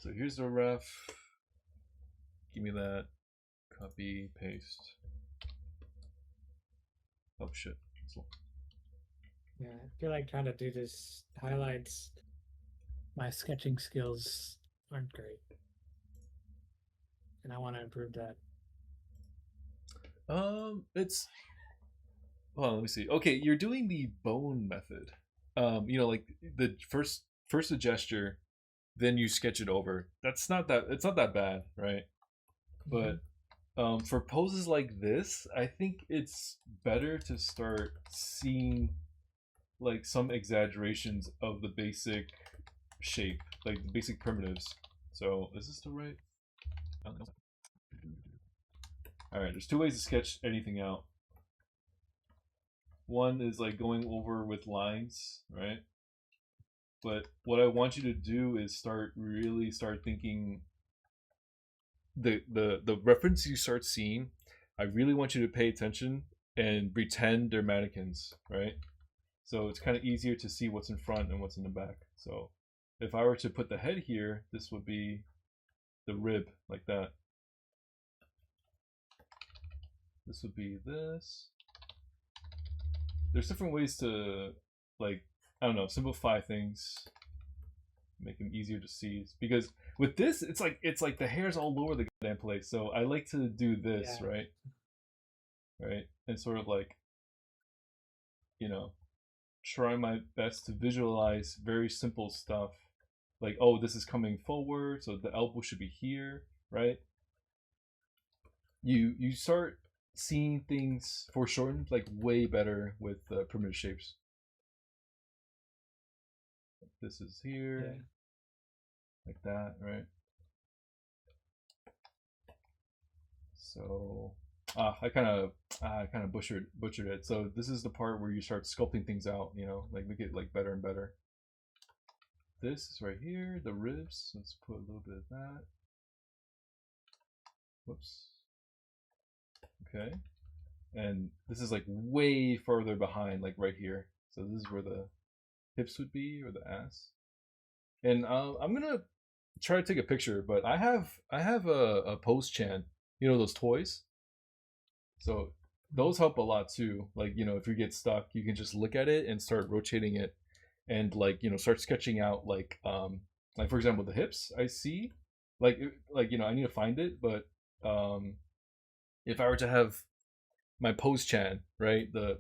So here's the ref. Give me that. Copy, paste. Oh shit. Yeah, I feel like trying to do this highlights. My sketching skills aren't great, and I want to improve that. It's hold on, let me see. Okay, you're doing the bone method. Like the first a gesture, then you sketch it over. It's not that bad, right? Mm-hmm. But for poses like this, I think it's better to start seeing like some exaggerations of the basic shape, like the basic primitives. So is this the right? All right, there's two ways to sketch anything out. One is like going over with lines, right? But what I want you to do is start thinking the reference you start seeing. I really want you to pay attention and pretend they're mannequins, right? So it's kind of easier to see what's in front and what's in the back. So if I were to put the head here, this would be the rib like that. This would be this. There's different ways to like I don't know simplify things, make them easier to see. Because with this, it's like the hair's all over the goddamn place. So I like to do this, Yeah. right, and sort of like you know try my best to visualize very simple stuff. Like, oh, this is coming forward, so the elbow should be here, right? You start seeing things foreshortened like way better with primitive shapes. This is Yeah. here, like that, right? So I kind of butchered it. So this is the part where you start sculpting things out, like make it like better and better. This is right here, the ribs. Let's put a little bit of that. Whoops. Okay. And this is like way further behind, like right here. So this is where the hips would be, or the ass. And I'm gonna try to take a picture, but I have a pose chan, those toys. So those help a lot too. Like if you get stuck, you can just look at it and start rotating it, and like start sketching out like for example the hips. I see, like I need to find it, but if I were to have my pose chan, right, the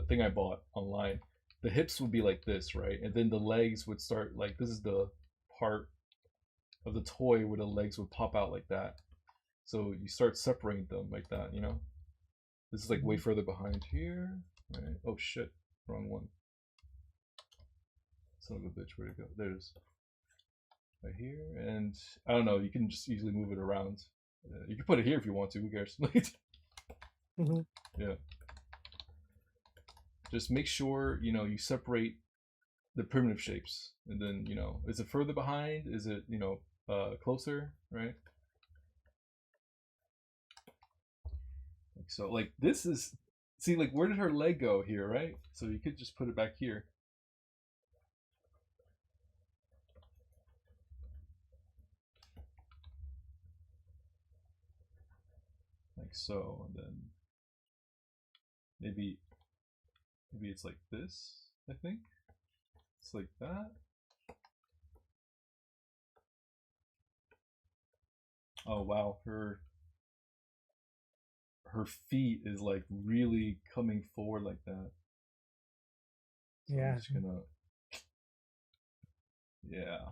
thing I bought online, the hips would be like this, right, and then the legs would start like this is the part of the toy where the legs would pop out like that. So you start separating them like that. This is like way Mm-hmm. further behind here. Right? Oh shit, wrong one. Son of a bitch, where'd it go? There it is. Right here, and I don't know. You can just easily move it around. You can put it here if you want to. Who cares? Mm-hmm. Yeah. Just make sure you separate the primitive shapes, and then is it further behind? Is it closer? Right. So like this is see like where did her leg go here, right? So you could just put it back here. Like so, and then maybe it's like this, I think. It's like that. Oh wow, her feet is like really coming forward like that. So I'm Yeah. just gonna yeah.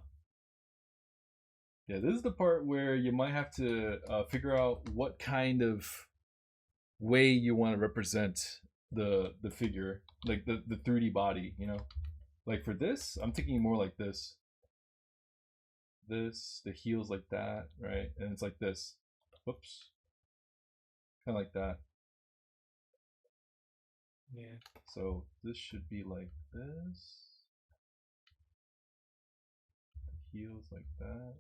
Yeah, this is the part where you might have to figure out what kind of way you want to represent the figure, like the 3D body. Like for this, I'm thinking more like this. This, the heels like that, right? And it's like this. Whoops. Kind of like that. Yeah. So this should be like this. The heels like that.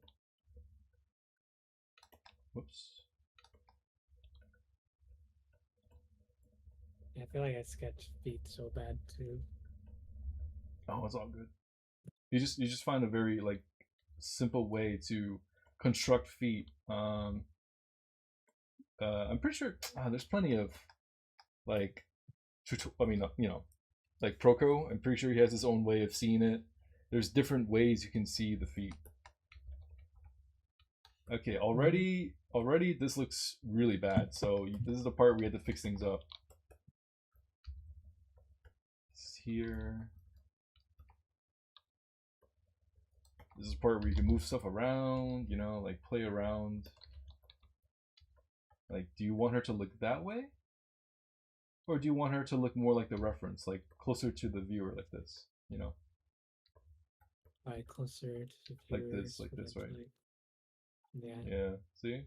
Whoops. I feel like I sketch feet so bad too. Oh, it's all good. You just find a very like simple way to construct feet. I'm pretty sure there's plenty of like, I mean, like Proco. I'm pretty sure he has his own way of seeing it. There's different ways you can see the feet. Okay, already this looks really bad. So this is the part where we had to fix things up. It's here. This is the part where you can move stuff around, like play around. Like, do you want her to look that way? Or do you want her to look more like the reference, like closer to the viewer like this, Like closer to the like viewers, like this, right? like, yeah. Yeah, see?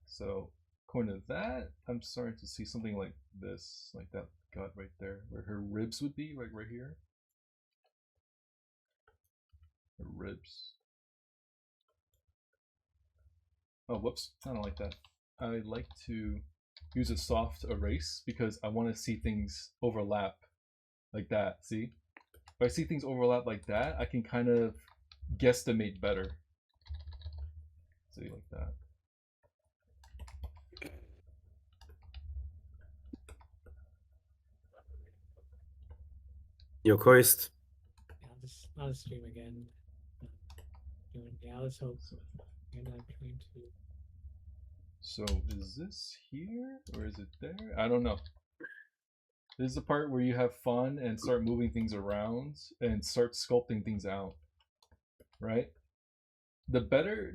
So, according to that, I'm starting to see something like this, like that gut right there, where her ribs would be, like right here. Her ribs. Oh, whoops, I don't like that. I like to use a soft erase because I want to see things overlap like that, see? If I see things overlap like that, I can kind of guesstimate better. See, like that. Your quest. Yeah, I'll just stream again. Yeah, let's hope you're not trying to. So is this here or is it there? I don't know. This is the part where you have fun and start moving things around and start sculpting things out. Right? The better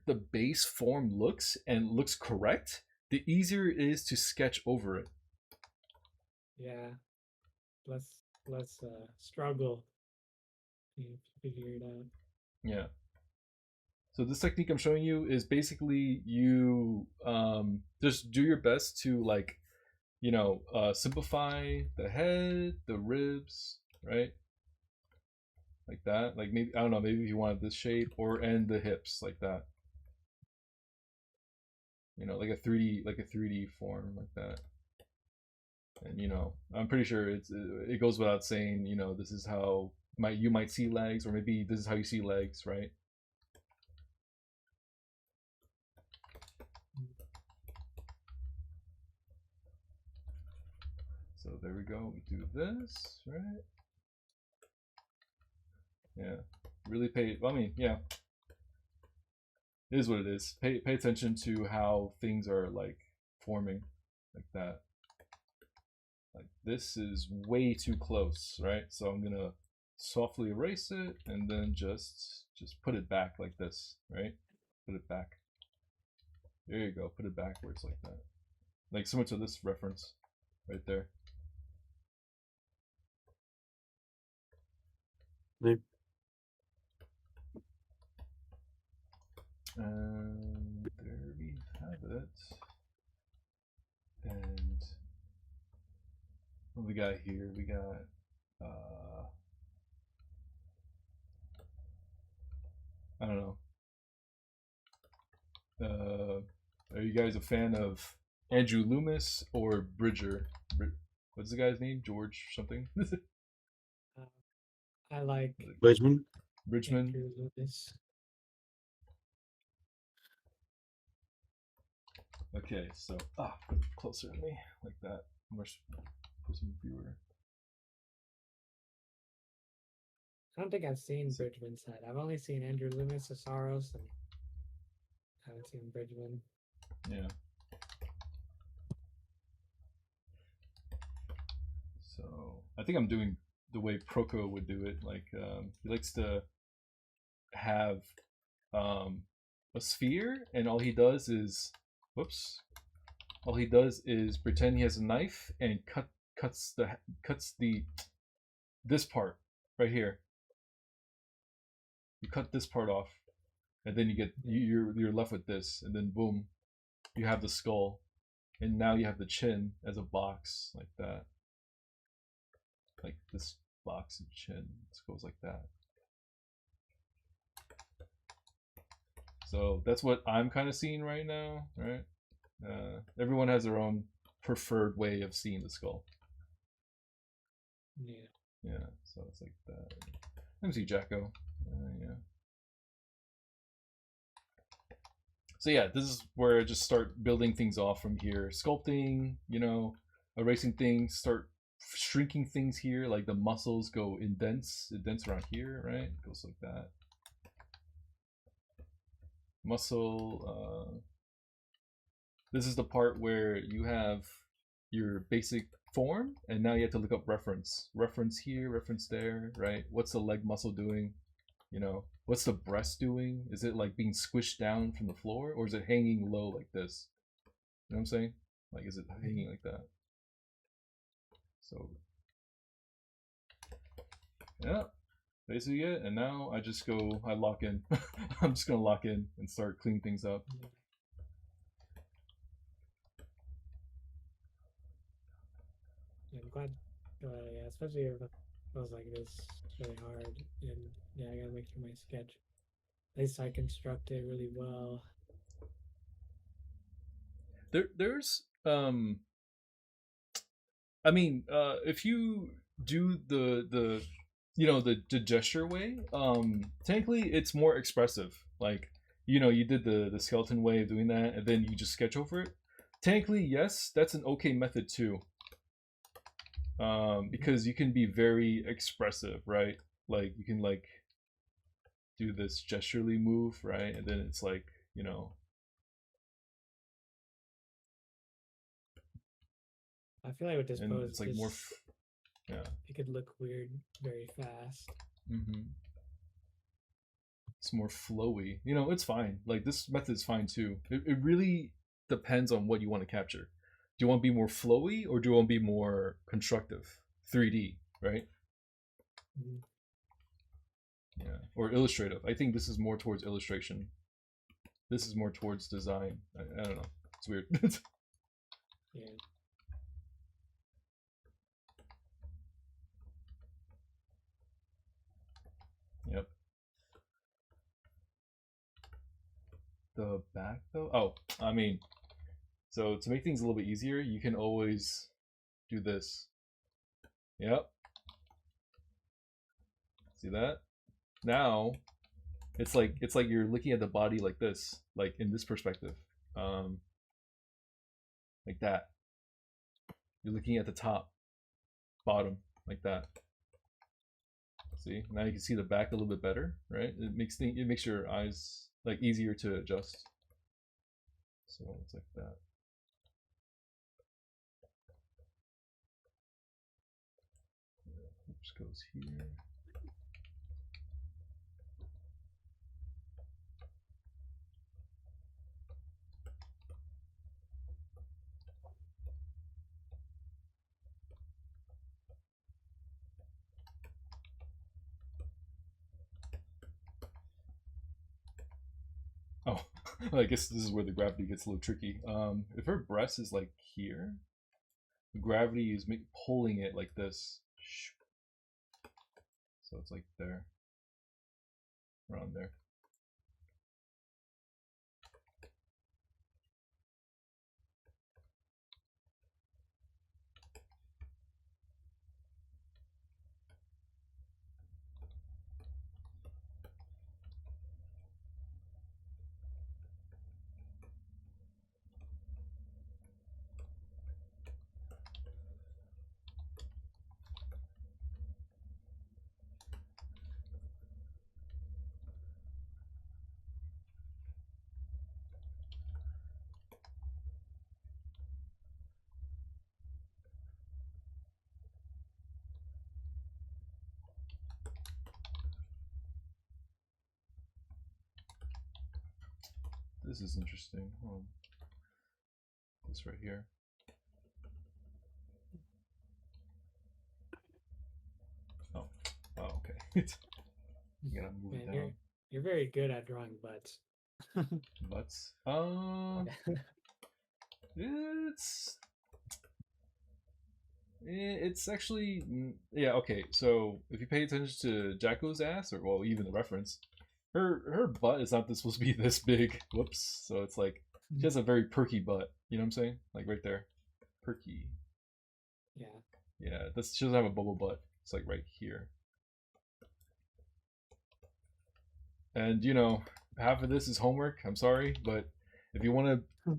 the base form looks and looks correct, the easier it is to sketch over it. Yeah. Let's struggle to figure it out. Yeah. So this technique I'm showing you is basically you just do your best to like, simplify the head, the ribs, right? Like that. Like maybe I don't know, maybe if you wanted this shape and the hips like that. Like a 3D form like that. And I'm pretty sure it goes without saying, this is how you might see legs, or maybe this is how you see legs, right? So there we go. We do this, right? Yeah. Really pay. I mean, yeah. It is what it is. Pay attention to how things are like forming, like that. Like this is way too close, right? So I'm gonna softly erase it and then just put it back like this, right? Put it back. There you go. Put it backwards like that. Like similar to this reference right there. Yep. And there we have it. And what we got here? We got I don't know. Are you guys a fan of Andrew Loomis or Bridger? What's the guy's name? George something? I like Bridgman. Bridgman? Andrew Lewis. Okay, so put it closer to me like that. Much closer to the viewer. I don't think I've seen Bridgman's side. I've only seen Andrew Loomis, Asaros, and I haven't seen Bridgman. Yeah. So I think I'm doing the way Proco would do it. Like he likes to have a sphere, and all he does is pretend he has a knife and cuts the this part right here. You cut this part off, and then you get you're left with this, and then boom, you have the skull, and now you have the chin as a box like that, like this box and chin. It goes like that. So that's what I'm kind of seeing right now, right? Everyone has their own preferred way of seeing the skull. Yeah. Yeah, so it's like that. MC Jacko. Yeah. So yeah, this is where I just start building things off from here. Sculpting, erasing things, start shrinking things here. Like the muscles go indents around here, right? It goes like that. Muscle. This is the part where you have your basic form, and now you have to look up reference. Reference here, reference there, right? What's the leg muscle doing? What's the breast doing? Is it like being squished down from the floor, or is it hanging low like this? You know what I'm saying? Like, is it hanging like that? So, yeah, basically it. And now I lock in. I'm just gonna lock in and start cleaning things up. Yeah, I'm glad. Yeah, especially if it feels like this really hard, and yeah, I gotta make sure my sketch. At least I construct it really well. There's if you do the gesture way, technically it's more expressive. Like, you did the skeleton way of doing that, and then you just sketch over it. Technically, yes, that's an okay method too. Because you can be very expressive, right? Like you can like do this gesturally move, right? And then it's like, I feel like with this and pose, it's like more, just yeah. it could look weird very fast. Mm-hmm. It's more flowy. It's fine. Like this method is fine too. It really depends on what you want to capture. Do you want to be more flowy or do you want to be more constructive? 3D, right? Mm-hmm. Yeah. Or illustrative. I think this is more towards illustration. This is more towards design. I don't know. It's weird. Yeah. Yep. The back though? Oh, so to make things a little bit easier, you can always do this. Yep. See that? Now it's like you're looking at the body like this, like in this perspective. Like that. You're looking at the top, bottom, like that. See? Now you can see the back a little bit better, right? It makes your eyes like easier to adjust. So it's like that. Oops, goes here. Oh, I guess this is where the gravity gets a little tricky. If her breast is like here, the gravity is pulling it like this. So it's like there, around there. This is interesting. This right here. Oh, okay. You gotta move Man, it down. you're very good at drawing butts. Butts. It's it's actually yeah, okay. So if you pay attention to Jacko's ass, or well, even the reference, her butt is not supposed to be this big. Whoops. So it's like she has a very perky butt. You know what I'm saying? Like right there, perky. Yeah. Yeah, she doesn't have a bubble butt. It's like right here. And you know, half of this is homework. I'm sorry, but if you want to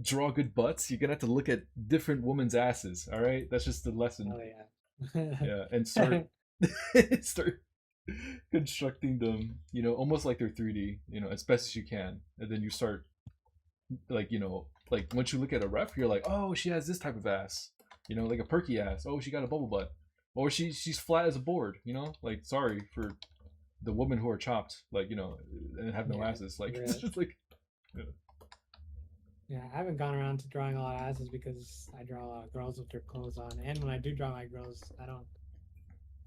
draw good butts, you're gonna have to look at different women's asses. All right, that's just the lesson. Oh yeah. Yeah, and start start constructing them. You know, almost like they're 3D. You know, as best as you can, and then you start like like once you look at a ref, you're like, oh, she has this type of ass. You know, like a perky ass. Oh, she got a bubble butt. Or she's flat as a board. You know, like sorry for the women who are chopped, like and have no Yeah, asses. Like it's really. just like yeah. Yeah, I haven't gone around to drawing a lot of asses because I draw a lot of girls with their clothes on, and when I do draw my girls, I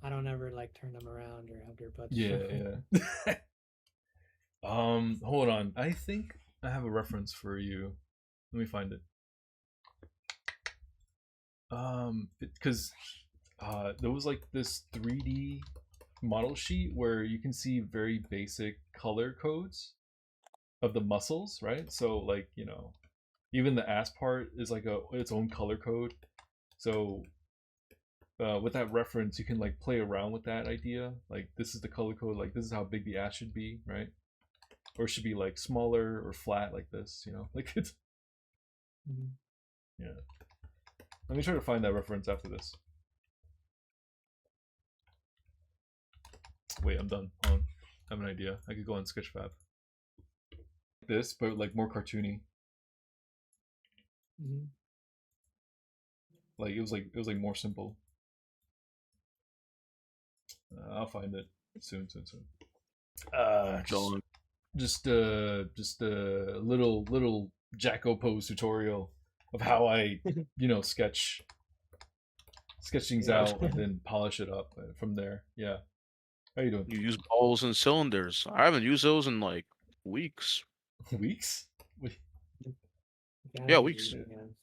don't ever like turn them around or have their butts Yeah, shown. yeah. Hold on. I think I have a reference for you. Let me find it. Because there was like this 3D model sheet where you can see very basic color codes of the muscles, right? So like even the ass part is like its own color code. So with that reference, you can like play around with that idea. Like this is the color code. Like this is how big the ass should be, right? Or it should be like smaller or flat like this. Like it's Mhm. yeah. Let me try to find that reference after this. Wait, I'm done. Hold on. I have an idea. I could go on Sketchfab. This, but like more cartoony. Mhm. Like it was like more simple. I'll find it soon. Uh, just John. just a little Jacko pose tutorial of how I sketch things Yeah. out and then polish it up from there. Yeah. How you doing? You use balls and cylinders. I haven't used those in like weeks. Weeks? Wait, Gotta Yeah, be weeks. using them.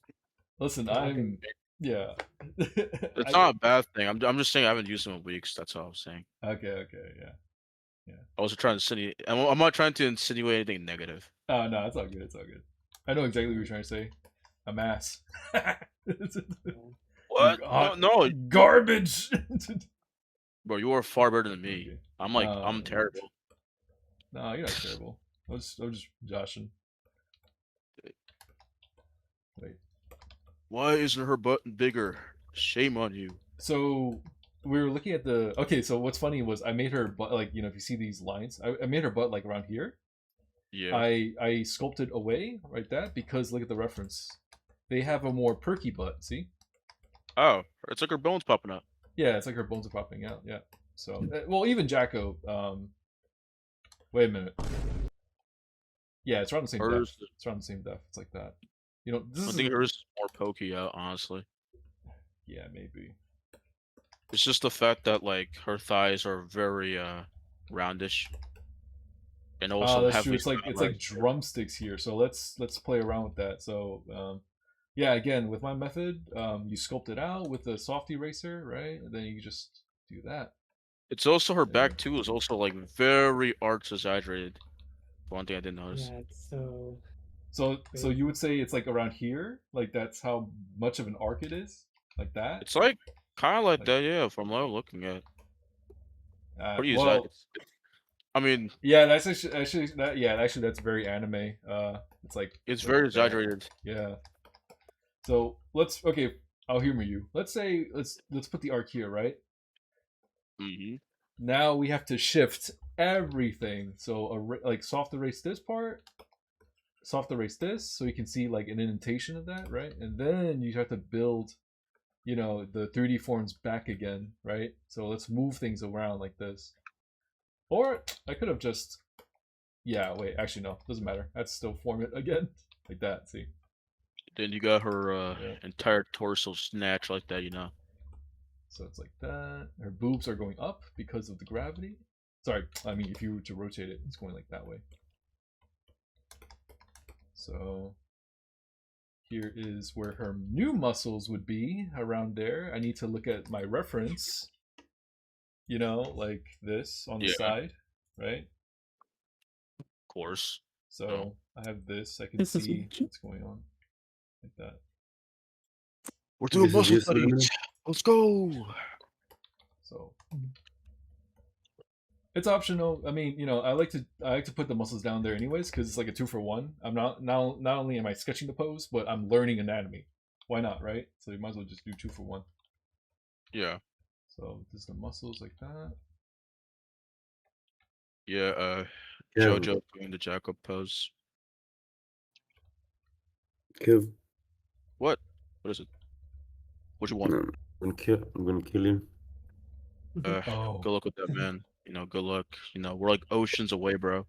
listen, Yeah, I've been. I'm yeah. It's I not a bad thing. I'm just saying I haven't used them in weeks. That's all I'm saying. okay, yeah. I wasn't trying to insinuate. I'm not trying to insinuate anything negative. Oh no, it's all good. It's all good. I know exactly what you're trying to say. A mass. You What? No, no, garbage. bro. You are far better than me. Okay. I'm terrible. No, you're not terrible. I was just joshing. Wait. Why isn't her button bigger? Shame on you. So we were looking at the. Okay, so what's funny was I made her butt like if you see these lines, I made her butt like around here. Yeah. I sculpted away like that because look at the reference. They have a more perky butt. See? Oh, it's like her bones popping up. Yeah, it's like her bones are popping out. Yeah. So well, even Jacko. Wait a minute. Yeah, it's around the same depth. Hers, It's around the same depth. It's like that. This I is think hers is more pokey out. Honestly, yeah, maybe. it's just the fact that like her thighs are very roundish and Oh, also that's true. heavily It's like stylized. drumsticks here. So let's play around with that. So yeah, again with my method, you sculpt it out with a soft eraser, right? And then you just do that. It's also her Yeah. back too is also like very arch exaggerated. One thing I didn't notice. Yeah, it's so So big. you would say it's like around here, like that's how much of an arc it is, like that, It's like kind of like like that, yeah. From what I'm looking at, pretty exact. well, I mean, yeah, that's actually that yeah, actually that's very anime. It's it's like very that. exaggerated. Yeah. So okay, I'll humor you. Let's say let's put the arc here, right? Hmm. Now we have to shift everything. So like soft erase this part, soft erase this, so you can see like an indentation of that, right? And then you have to build, the 3D forms back again, right? So let's move things around like this. Or I could have just, yeah, wait, actually no, doesn't matter. That's still form it again, like that. See, Then you got her yeah. entire torso snatched like that, you know. So it's like that. Her boobs are going up because of the gravity. Sorry, I mean if you were to rotate it, it's going like that way. So here is where her new muscles would be around there. I need to look at my reference, like this on the Yeah, of side, right? course. No. So I have this. I can This is see what's going on like that. We're doing This is muscle just studies. Let's go. So Mhm. it's optional. I mean, I like to put the muscles down there anyways because it's like a 2-for-1. I'm not only am I sketching the pose, but I'm learning anatomy. Why not, right? So you might as well just do 2-for-1. Yeah. So this is the muscles like that. Yeah, Kev, Jojo doing the jack up pose. Kev, What? What is it? What you want? I'm gonna kill you. Oh, Good luck with that, man. Good luck. We're like oceans away, bro.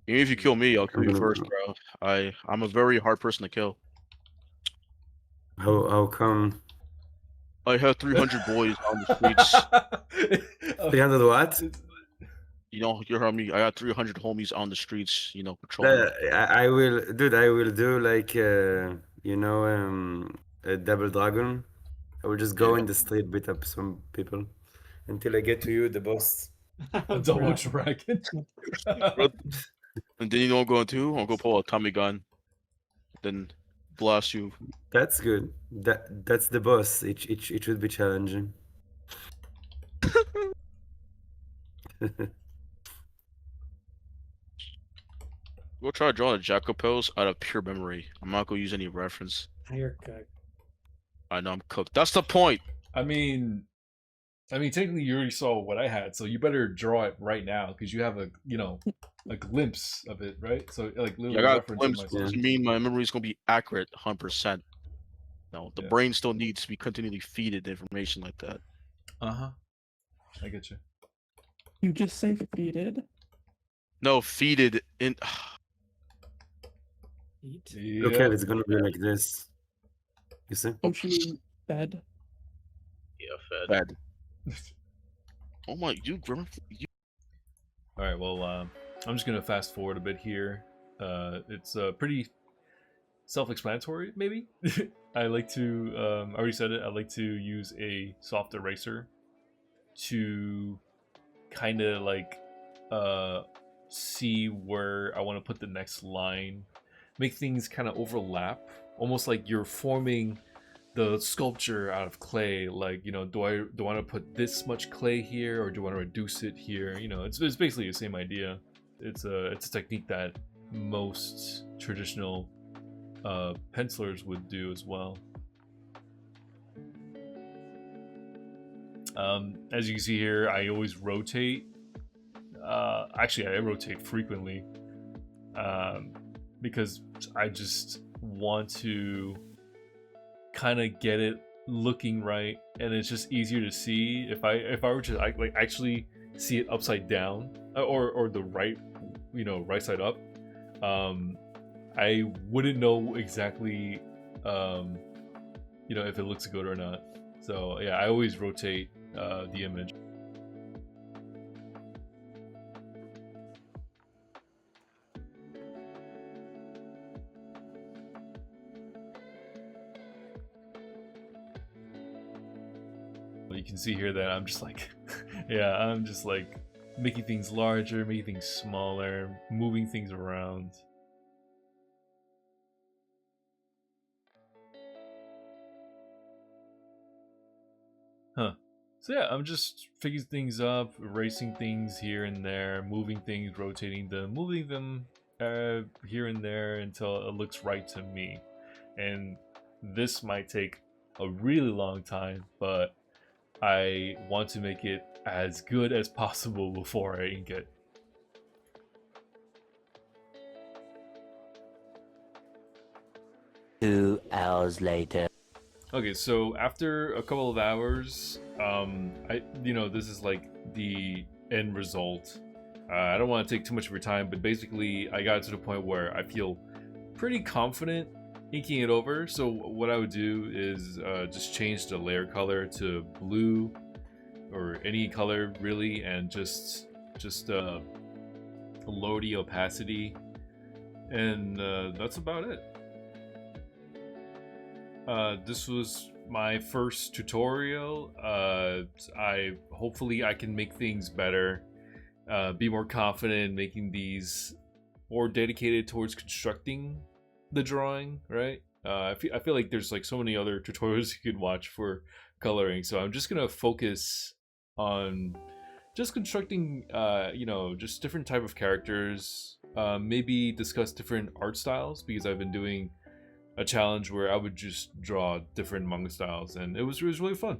Even if you Hmm. kill me, I'll kill I'm you gonna. first, bro. I'm a very hard person to kill. How come? I have 300 boys on the streets. 300 what? You heard me. I got 300 homies on the streets, patrolling. I will, dude. I will do like a double dragon. I will just go Yeah. in the street, beat up some people until I get to you, the boss. a double Bruh. dragon. Bro, and then you know what I'm going to? I'll go pull a Tommy gun, then blast you. That's good. That's the boss. It should be challenging. We'll try drawing a jackal pose out of pure memory. I'm not gonna use any reference. You're cooked. I know I'm cooked. That's the point. I mean, technically you already saw what I had, so you better draw it right now because you have a glimpse of it, right? So like Yeah, I little got a reference of glimpse, my but Yeah. doesn't mean my memory is gonna be accurate 100%. No, the Yeah. brain still needs to be continually feeded information like that. Uh-huh. I get you. You just say feeded. No, feeded in. Eat. Okay, Yeah. it's gonna be like this. You see? Don't you mean fed? Yeah, fed. Oh my, you. All right. Well, I'm just gonna fast forward a bit here. It's pretty self-explanatory, maybe. I like to. I already said it. I like to use a soft eraser to kind of like see where I want to put the next line, make things kind of overlap, almost like you're forming the sculpture out of clay. Like, do I want to put this much clay here, or do I want to reduce it here? It's basically the same idea. It's a technique that most traditional pencilers would do as well. As you can see here, I always rotate. Actually, I rotate frequently because I just want to kind of get it looking right, and it's just easier to see if I were to actually see it upside down or the right right side up. I wouldn't know exactly if it looks good or not. So yeah, I always rotate the image. You can see here that I'm just like, yeah, I'm just like making things larger, making things smaller, moving things around. Huh. So yeah, I'm just fixing things up, erasing things here and there, moving things, rotating them, moving them here and there until it looks right to me. And this might take a really long time, but I want to make it as good as possible before I ink it. Two hours later. Okay, so after a couple of hours, this is like the end result. I don't want to take too much of your time, but basically, I got to the point where I feel pretty confident inking it over. So what I would do is just change the layer color to blue or any color really, and just lower the opacity, and that's about it. This was my first tutorial. Hopefully I can make things better, be more confident in making these more dedicated towards constructing the drawing, right? I feel like there's like so many other tutorials you could watch for coloring, so I'm just gonna focus on just constructing, you know, just different type of characters. Maybe discuss different art styles, because I've been doing a challenge where I would just draw different manga styles, and it was really fun.